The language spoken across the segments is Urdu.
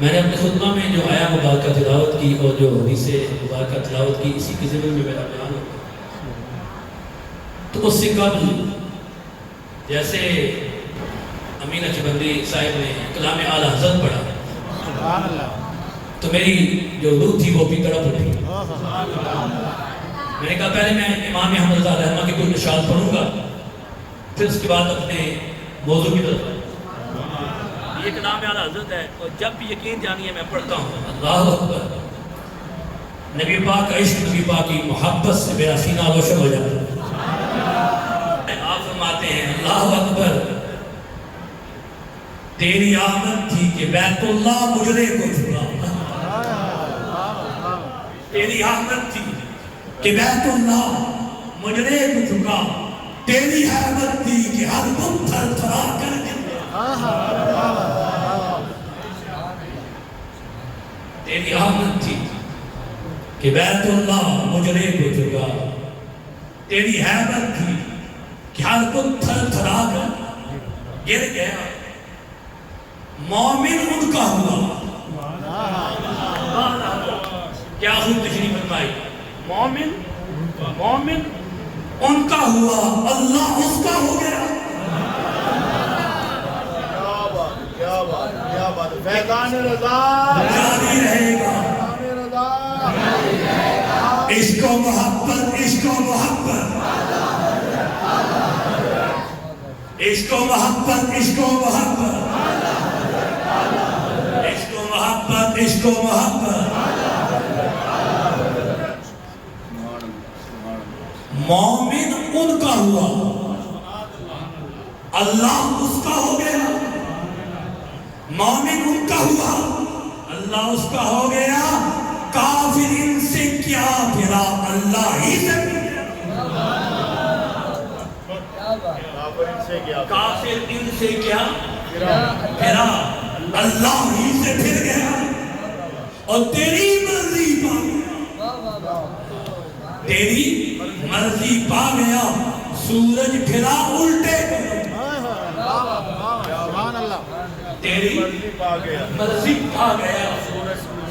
میں نے اپنے خطبہ میں جو آیا مبارکہ تلاوت کی اور جو حدیث مبارکہ تلاوت کی، اسی کے ضمن میں میرا بیان ہوگا۔ تو اس سے قبل جیسے امین اچبندی صاحب نے کلام اعلی حضرت پڑھا، سبحان اللہ، تو میری جو روح تھی وہ بھی تڑپ اٹھی۔ میں نے کہا پہلے میں امام احمد رضا رحمہ کی کوئی اشعار پڑھوں گا، پھر اس کے بعد اپنے موضوع کی طرف۔ یہ کلام اعلی حضرت ہے اور جب بھی یقین جانیے میں پڑھتا ہوں اللہ اکبر، نبی پاک کا عشق، نبی پاک کی محبت سے میرا سینہ روشن ہو جاتا ہے۔ آپ فرماتے ہیں اللہ اکبر، تیری آمد تھی کہ بیت اللہ مجرے کو جھکا، تیری آمد تھی کہ بیت اللہ مجرے کو جھکا، تیری آمد تھی کہ ہر بت تھر تھرا کر گیا، تیری آمد تھی کہ بیت اللہ مجرے کو جھکا، تیری حیبت تھی کہ ہر بت تھر تھرا کر گر گیا۔ مومن ان کا ہوا، کیا حضور تشریف فرمائی، مومن ان کا ہوا، اللہ اس کا ہو گیا۔ فیضان رضا جاری رہے گا، عشق و محبت، عشق و محبت، عشق و محبت، عشق و محبت، عشق و محبت، عشق و محبت۔ مومن ان کا ہوا، اللہ اس کا ہو گیا۔ مومن ان کا ہوا، اللہ اس کا ہو گیا۔ کافر ان سے کیا پھرا، اللہ ہی سے کافر ان سے کیا پھرا، اللہ ہی سے پھر گیا۔ اور تیری مرضی پا گیا، تیری مرضی پا گیا، سورج پھرا الٹے تیری مرضی پا گیا،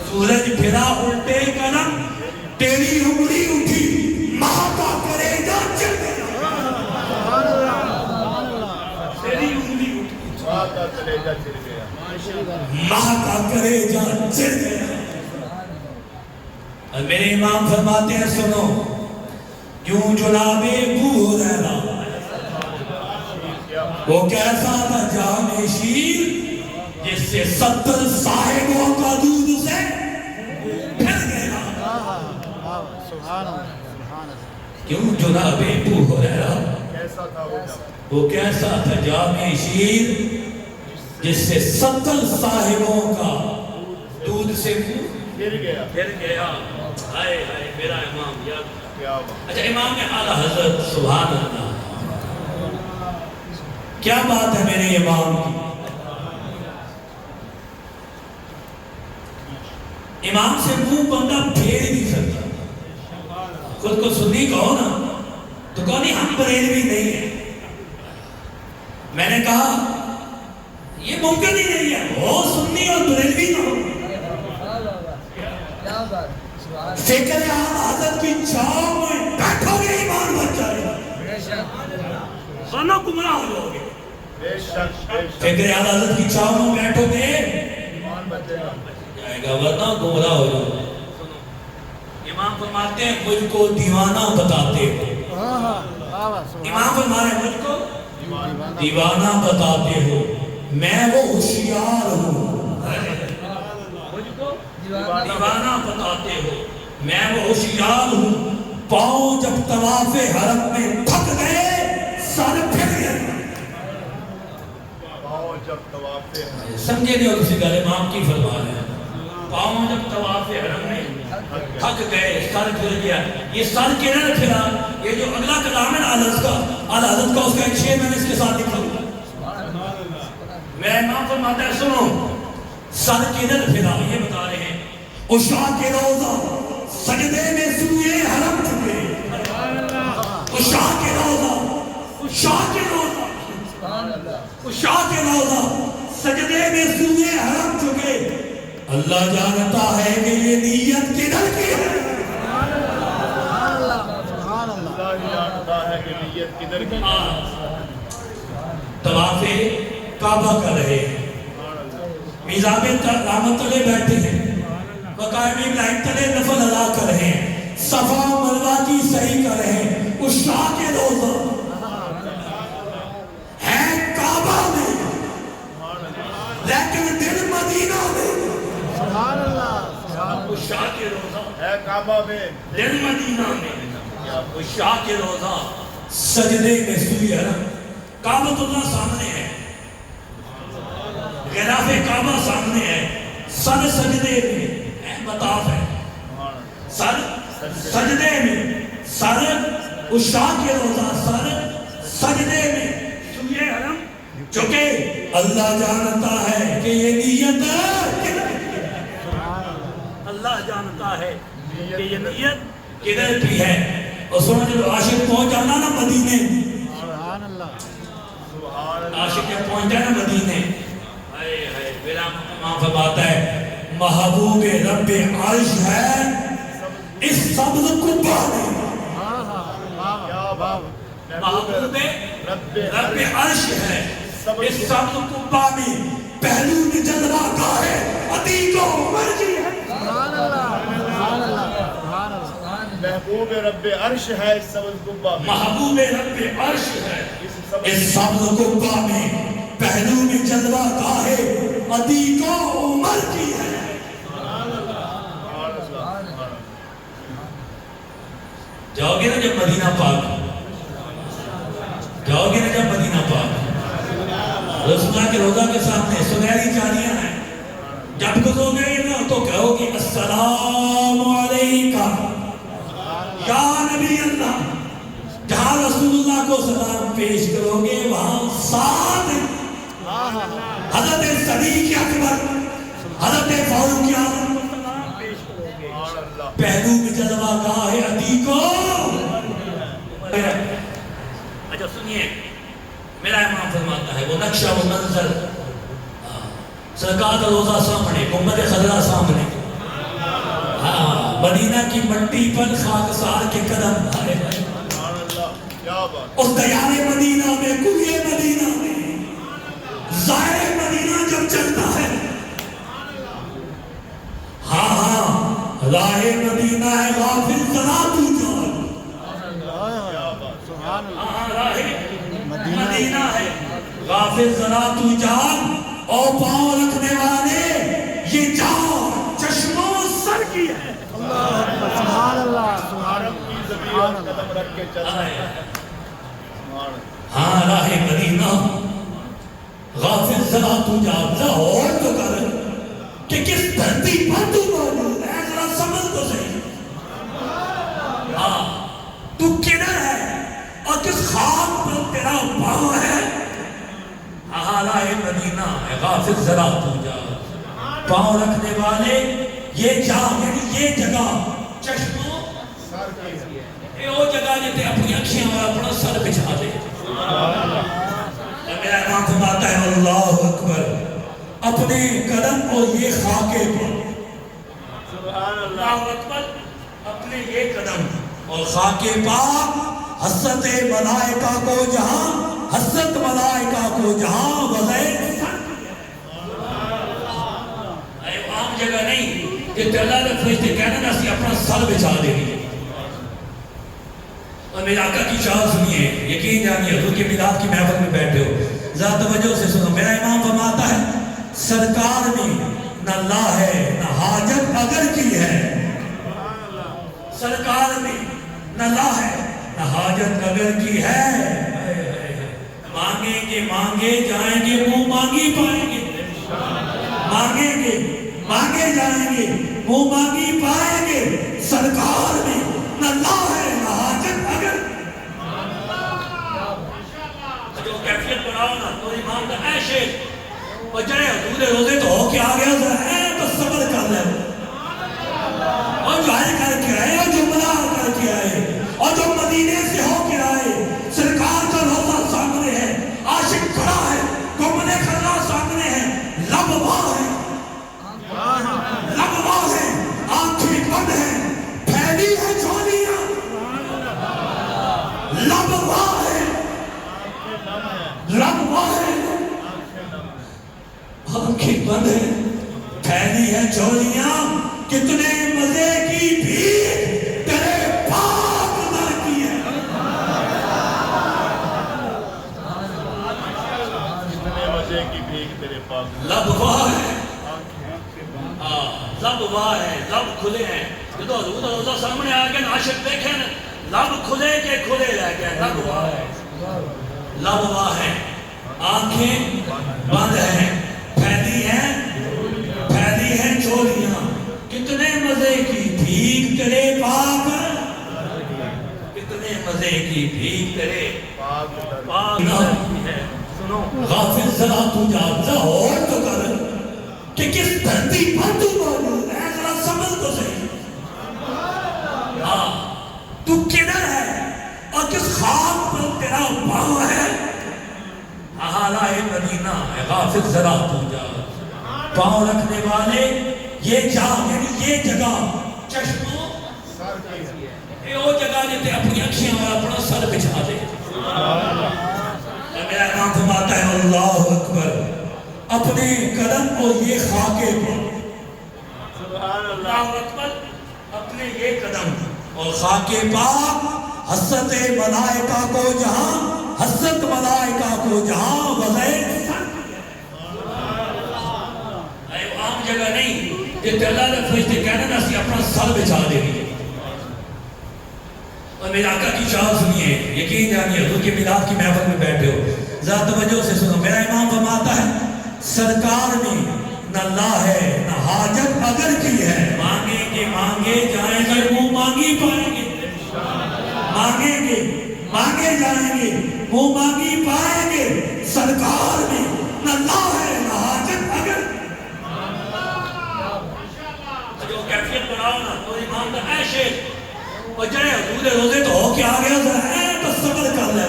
سورج پھرا الٹے قدم، تیری انگلی اٹھی ماں کا کلیجہ چل گیا، تیری انگلی اٹھی ماں کا کلیجہ چل گیا، ماں کا کلیجہ چل گیا۔ اور میرے امام فرماتے ہیں سنو، یوں جناب ابو ہریرہ وہ کیسا تھا جامع شیر جس سے 70 صاحبوں کا دودھ سے پھر گیا۔ کیوں جناب ابو ہریرہ وہ کیسا تھا جامع شیر جس سے 70 صاحبوں کا دودھ سے پھر گیا۔ ہائے ہائے میرا امام یاد۔ اچھا امام اعلی حضرت، سبحان اللہ، کیا بات ہے میرے امام کی۔ امام سے منہ بندہ پھیر نہیں سکتا، خود کو سنی کہو نا تو کہو نہیں ہم بریلوی نہیں ہیں۔ میں نے کہا یہ ممکن ہی نہیں ہے ہو سنی اور بریلوی نہ ہو۔ فکر اعلی حضرت کی چھاؤں میں بیٹھو گے ایمان بچ جائے گا، ورنہ گمراہ ہو جاؤ گے۔ فکر اعلی حضرت کی چھاؤں میں بیٹھو گے ایمان بچ جائے گا، ورنہ گمراہ ہو جاؤ گے۔ امام فرماتے ہیں مجھ کو دیوانہ بتاتے ہو، امام فرماتے ہیں مجھ کو دیوانہ بتاتے ہو، میں وہ ہوشیار ہوں۔ مجھ کو دیوانہ بتاتے ہو، میں وہ ہوشیار ہوں۔ پاؤں جب طواف حرم میں تھک گئے، سر پھر گیا۔ سمجھے نہیں ہو کسی گھر امام کی فرما رہے ہیں، پاؤں جب طواف حرم میں تھک گئے، سر پھر گیا۔ یہ سر کیوں پھرا؟ یہ جو اگلا کلام ہے اعلی حضرت کا، اس کا ایک شعر میں نے اس کے ساتھ لکھا ہوا۔ میرا امام فرماتا ہے سنو، سر کدھر پھرا یہ بتا رہے ہیں۔ عشاء کے روزہ سجدے میں سوئے حرم چکے، عشاء کے روزہ، عشاء کے روزہ، عشاء کے روزہ سجدے میں سوئے حرم چکے، اللہ جانتا ہے کہ یہ نیت کدھر کی ہے. اللہ جانتا ہے کہ نیت کدھر کی ہے. طواف کعبہ کر رہے ہیں, میزاب رحمت تلے بیٹھے ہیں, مقام ابراہیم تلے نفل ادا کر رہے ہیں, صفا مروہ کی صحیح کر رہے ہیں, عشاء کے روزہ ہے کعبہ میں, لیکن دل مدینہ میں. عشاء کے روزہ ہے کعبہ میں, دل مدینہ میں, عشاء کے روزہ سجدے میں سوئی ہے. کعبۃ اللہ سامنے ہے, غلاف کعبہ سامنے ہے, سر سجدے میں مطاف ہے, سر سجدے میں, سر عشاء کے روزہ سر سجدے میں سوئے حرم, چونکہ اللہ جانتا ہے کہ یہ نیت اللہ جانتا ہے کہ یہ نیت کدھر کی ہے. اور سنو جب عاشق پہنچ جانا نا مدینے, عاشق پہنچ جانا مدینے, میرا امام فرماتا ہے محبوب رب عرش ہے اس سبز قبہ میں. محبوب رب عرش ہے اس سبز قبہ میں, پہلو میں جلوہ گاہ ہے عتیق و مرجی ہے. محبوب رب عرش ہے اس سبز قبہ میں, محبوب رب عرش ہے اس سبز قبہ میں, پہلو میں جلوہ گاہ ہے عتیق و مرجی ہے. جاؤ گے نا جب مدینہ پاک, جاؤ گے نا جب مدینہ پاک, رسول اللہ کے روضہ کے سامنے سنہری جالیاں ہیں, جب گزرو گے نا تو کہو گے السلام علیکہ یا نبی اللہ. جہاں رسول اللہ کو سلام پیش کرو گے وہاں ساتھ حضرت صدیق اکبر, حضرت فاروق اعظم کو سلام پیش کرو گے, پہلو میں جلوہ گاہ ہے عتیق و. اچھا سنیے, میرا امام فرماتا ہے وہ نقشہ و منظر, سرکار کا روضہ سامنے, گنبد خضرا سامنے, مدینہ کی مٹی پر خاکسار کے قدم, اس دیار مدینہ میں, کوئے مدینہ میں, زائر مدینہ جب چلتا ہے, ہاں راہ مدینہ ہے غافل ذرا تو جان, ہاں راہ مدینہ ہے غافل ذرا تو جان, اور پاؤں رکھنے والے یہ جان چشم و سر کی ہے. سبحان اللہ, سبحان کی زمین قدم رکھ کے چلنا ہے. ہاں راہ مدینہ غافل ذرا تو جان, ذرا اور تو کر کہ کس دھرتی پر تو موجود ہے, ذرا سمجھ تو صحیح. ہاں تو کدھر ہے اور کس خاک پر تیرا پاؤں ہے. ہاں راہ مدینہ ہے غافل ذرا تو جان, پاؤں رکھنے والے یہ جان, یعنی یہ جگہ چشموں سر کی ہے, یہ وہ جگہ جیتے اپنی اکھیاں اور اپنا سر بچھا دے. میرا امام فرماتا ہے اللہ اکبر, اپنے قدم اور یہ خاکے پر, اللہ اکبر, اپنے یہ قدم اور خاکے پر حضرت ملائکہ کو جہاں, حضرت ملائکہ کو جہاں وزیر عام جگہ نہیں کہ اللہ نے فرشتے کہنا نا سی اپنا سر بچھا دے گی. اور میرے آقا کی شان سنیے, یقین جانیے, حضور کے میلاد کی محفل میں بیٹھے ہو, ذرا توجہ سے سنو. میرا امام فرماتا ہے سرکار میں نہ لا ہے نہ حاجت اگر کی ہے, سرکار میں نہ لا ہے نہ حاجت اگر کی ہے. مانگیں گے مانگے جائیں گے, منہ مانگی پائیں گے, مانگیں گے مانگے جائیں گے, منہ مانگی پائیں گے. سرکار میں نہ لا ہے نہ حاجت اگر. جو کیفیت بناؤ نا تو امام کا اے شیخ اور جائے حضور روزے تو ہو کے آ گیا, بس صبر کر لے, اور جو آئے کر کے آئے, اور جو ملا کر کے آئے, اور جو مدینے سے ہو کے آئے, سرکار کا روزہ سامنے ہے, عاشق کھڑا ہے, گنبد خضرا سامنے ہے, لب وہاں ہے. پھیلی ہے چولیاں کتنے مزے کی بھیک تیرے پاک در کی ہے کتنے مزے کی بھیک تیرے پاک لب واہ ہے لب واہ ہے لب کھلے ہیں جدو حضور دا روزہ سامنے آ گئے عاشق دیکھیں لب کھلے کے کھلے رہ گئے لب واہ ہے لب واہ ہے آنکھیں بند ہیں پھیلی ہیں چولیاں کتنے مزے کی بھیک تیرے پاک کتنے مزے کی بھیک تیرے پاک ہے سنو غافل ذرا تو جا اور تو کر کہ کس دھرتی پر تو موجود ہے ذرا سمجھ تو صحیح تو کدھر ہے اور کس خاک پر تیرا پاؤں ہے حالہ مدینہ ہے غافل ذرا تو جا پاؤں رکھنے والے یہ جا یعنی یہ جگہ چشموں یہ وہ جگہ جتے اپنی اکھیاں اور اپنا سر بچھا دے میرا امام فرماتا ہے اللہ اکبر اپنے قدم کو یہ خاکے پر اللہ اکبر اپنے یہ قدم اور خاکے پاک حسرت ملائکہ کو جہاں حسرت ملائکہ کو جہاں وغیر عام جگہ نہیں کہ اللہ نے فرشتے کہنا نا سی اپنا سر بچھا دے گی اور میرے آقا کی شاہ سنیے یقین جانیے حضور کے میلاد کی محفل میں بیٹھے ہو ذرا توجہ سے سنو میرا امام فرماتا ہے سرکار نے نہ لا ہے نہ حاجت اگر کی ہے مانگے جائیں گے منہ مانگی پائیں گے مانگے جائیں گے منہ مانگی پائیں گے سرکار نے نہ لا ہے نہ حاجت اگر جو کیفیت بناؤ نا تو امام کا اے شیخ اور جائے حضور روزے تو ہو کے آ گیا ذرا اے بس صبر کر لے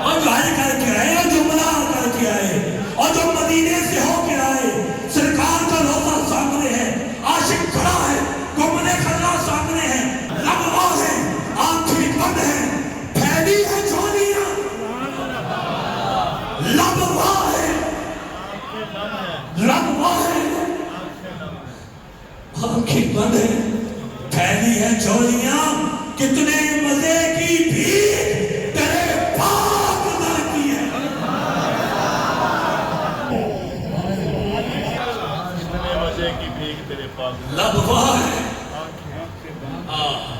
اور جو حج کر کے آئے اور جو ملار کر کے آئے اور جو مدینے سے ہو کے آئے سرکار کا روزہ سامنے ہے عاشق کھڑا ہے گمنے کھڑا سامنے ہے لب واہ ہے آنکھیں بند ہیں پھیلی ہے چولیاں لب واہ ہے آنکھیں بند ہیں پھیلی ہے چولیاں کتنے مزے کی بھیک تیرے پاک در کی ہے کتنے مزے کی بھیک تیرے پاک لب واہ ہے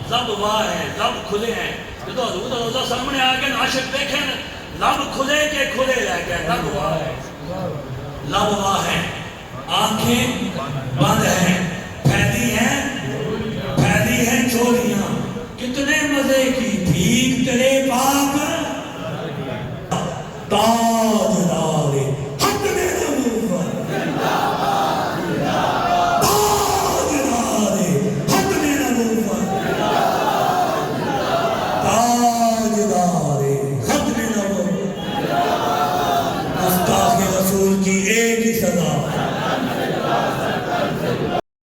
لب واہ ہے لب کھلے ہیں جدو حضور دا روزہ سامنے آ گئے عاشق دیکھیں لب کھلے کے کھلے رہ گئے لب واہ ہے آنکھیں بند ہیں